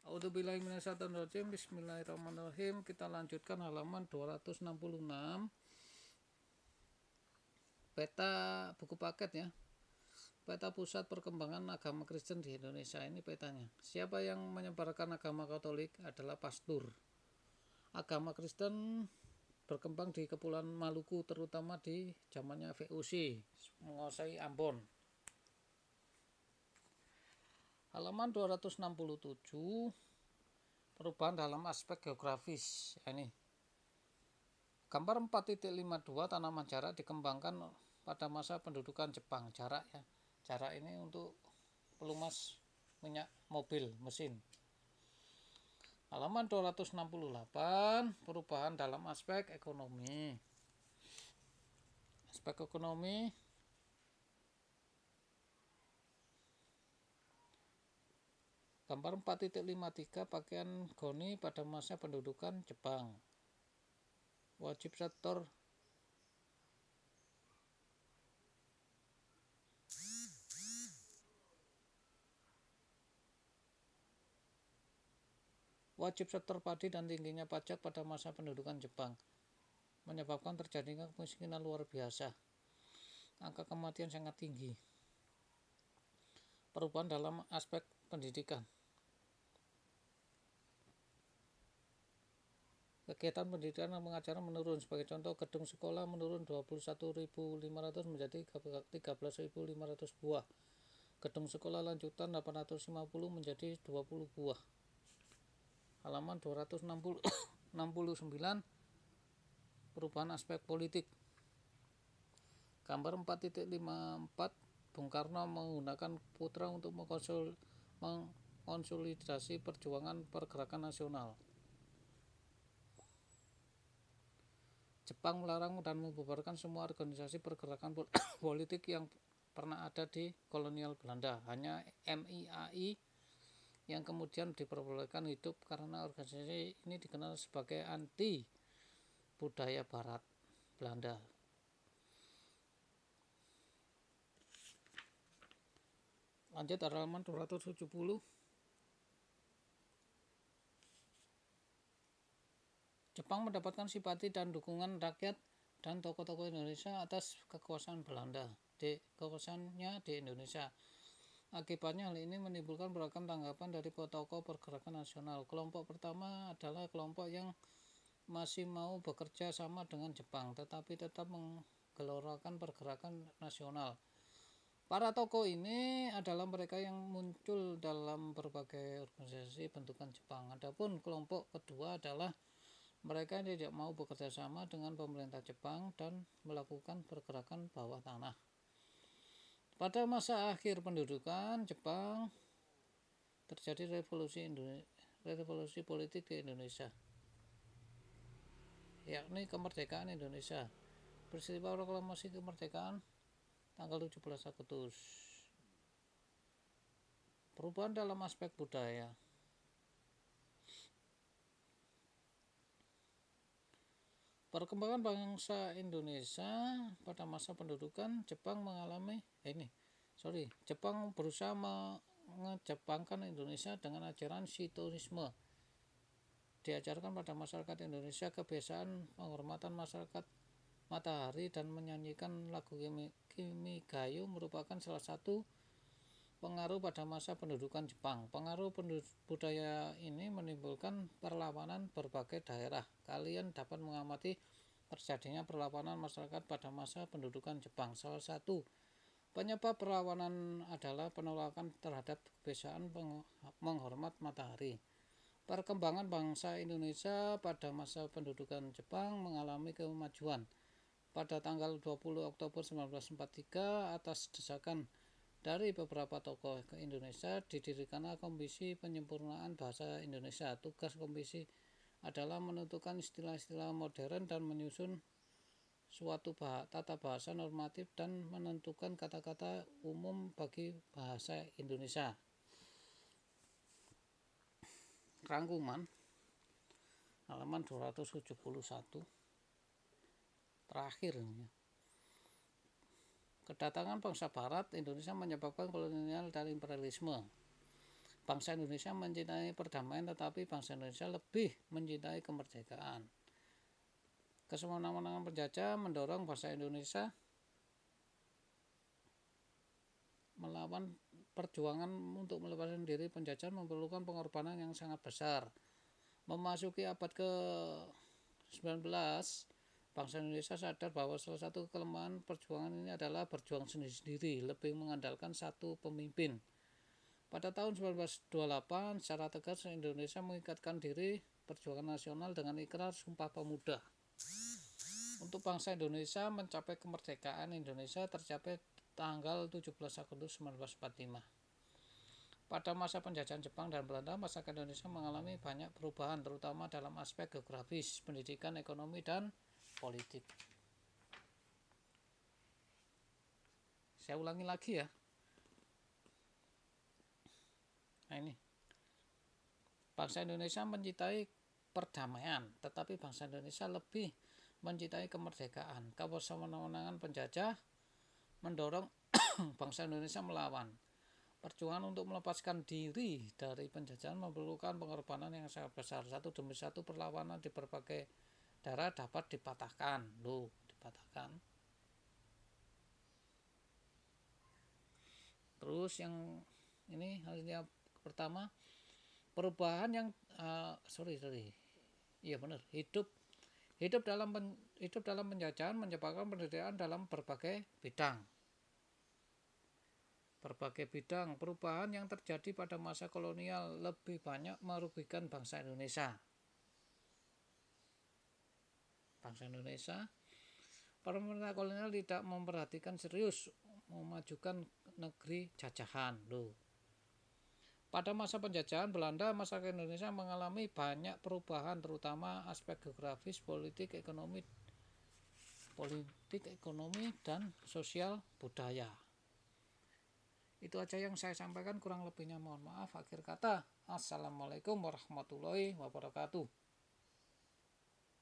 A'udzubillahiminasyaitonirrajim. Bismillahirrahmanirrahim. Kita lanjutkan halaman 266. Peta buku paket ya. Peta pusat perkembangan agama Kristen di Indonesia. Ini petanya. Siapa yang menyebarkan agama Katolik adalah pastor. Agama Kristen berkembang di Kepulauan Maluku, terutama di zamannya VOC menguasai Ambon. Halaman 267, perubahan dalam aspek geografis. Ini gambar 4.52, tanaman jarak dikembangkan pada masa pendudukan Jepang. Jarak ya, jarak ini untuk pelumas minyak mobil mesin. Halaman 268, perubahan dalam aspek ekonomi. Aspek ekonomi, gambar 4.53, pakaian goni pada masa pendudukan Jepang. Wajib sektor padi dan tingginya pajak pada masa pendudukan Jepang menyebabkan terjadinya kemiskinan luar biasa. Angka kematian sangat tinggi. Perubahan dalam aspek pendidikan. Kegiatan pendidikan dan pengajaran menurun. Sebagai contoh, gedung sekolah menurun 21.500 menjadi 13.500 buah. Gedung sekolah lanjutan 850 menjadi 20 buah. Halaman 269, perubahan aspek politik. Gambar 4.54, Bung Karno menggunakan putra untuk mengkonsolidasi perjuangan pergerakan nasional. Jepang melarang dan membubarkan semua organisasi pergerakan politik yang pernah ada di kolonial Belanda. Hanya MIAI yang kemudian diperbolehkan hidup karena organisasi ini dikenal sebagai anti budaya barat Belanda. Lanjut halaman 270. Jepang mendapatkan simpati dan dukungan rakyat dan tokoh-tokoh Indonesia atas kekuasaan Belanda kekuasaannya di Indonesia. Akibatnya hal ini menimbulkan beragam tanggapan dari tokoh pergerakan nasional. Kelompok pertama adalah kelompok yang masih mau bekerja sama dengan Jepang tetapi tetap menggelorakan pergerakan nasional. Para tokoh ini adalah mereka yang muncul dalam berbagai organisasi bentukan Jepang. Adapun kelompok kedua adalah mereka tidak mau bekerja sama dengan pemerintah Jepang dan melakukan pergerakan bawah tanah. Pada masa akhir pendudukan Jepang terjadi revolusi politik di Indonesia, yakni kemerdekaan Indonesia. Peristiwa proklamasi kemerdekaan tanggal 17 Agustus. Perubahan dalam aspek budaya. Perkembangan bangsa Indonesia pada masa pendudukan Jepang Jepang berusaha mengejepangkan Indonesia dengan ajaran Shintoisme. Diajarkan pada masyarakat Indonesia kebiasaan penghormatan masyarakat matahari dan menyanyikan lagu Kimigayo merupakan salah satu pengaruh pada masa pendudukan Jepang. Pengaruh budaya ini menimbulkan perlawanan berbagai daerah. Kalian dapat mengamati terjadinya perlawanan masyarakat pada masa pendudukan Jepang. Salah satu penyebab perlawanan adalah penolakan terhadap kebiasaan menghormat matahari. Perkembangan bangsa Indonesia pada masa pendudukan Jepang mengalami kemajuan. Pada tanggal 20 Oktober 1943, atas desakan dari beberapa tokoh ke Indonesia, didirikanlah Komisi Penyempurnaan Bahasa Indonesia. Tugas komisi adalah menentukan istilah-istilah modern dan menyusun suatu tata bahasa normatif dan menentukan kata-kata umum bagi bahasa Indonesia. Rangkuman halaman 271. Terakhir, kedatangan bangsa Barat Indonesia menyebabkan kolonial dan imperialisme. bangsa Indonesia mencintai perdamaian, tetapi bangsa Indonesia lebih mencintai kemerdekaan. Kesewenang-wenangan penjajah mendorong bangsa Indonesia melawan perjuangan untuk melepaskan diri penjajah memerlukan pengorbanan yang sangat besar. Memasuki abad ke-19, bangsa Indonesia sadar bahwa salah satu kelemahan perjuangan ini adalah berjuang sendiri-sendiri, lebih mengandalkan satu pemimpin. Pada tahun 1928, secara tegas Indonesia mengikatkan diri perjuangan nasional dengan ikrar Sumpah Pemuda. Untuk bangsa Indonesia mencapai kemerdekaan Indonesia tercapai tanggal 17 Agustus 1945. Pada masa penjajahan Jepang dan Belanda, masyarakat Indonesia mengalami banyak perubahan, terutama dalam aspek geografis, pendidikan, ekonomi, dan politik. Saya ulangi lagi ya. Nah ini, bangsa Indonesia mencintai perdamaian, tetapi bangsa Indonesia lebih mencintai kemerdekaan. Kesewenang-wenangan penjajah mendorong bangsa Indonesia melawan. Perjuangan untuk melepaskan diri dari penjajahan memerlukan pengorbanan yang sangat besar. Satu demi satu perlawanan di berbagai daerah dapat dipatahkan. Dipatahkan. Terus yang ini hasilnya pertama, perubahan yang iya benar, hidup dalam penjajahan menyebabkan penderitaan dalam berbagai bidang. Perubahan yang terjadi pada masa kolonial lebih banyak merugikan bangsa Indonesia. Pemerintah kolonial tidak memperhatikan serius memajukan negeri jajahan. Pada masa penjajahan Belanda, masyarakat Indonesia mengalami banyak perubahan, terutama aspek geografis, politik, ekonomi, dan sosial budaya. Itu aja yang saya sampaikan, kurang lebihnya mohon maaf. Akhir kata, assalamualaikum warahmatullahi wabarakatuh.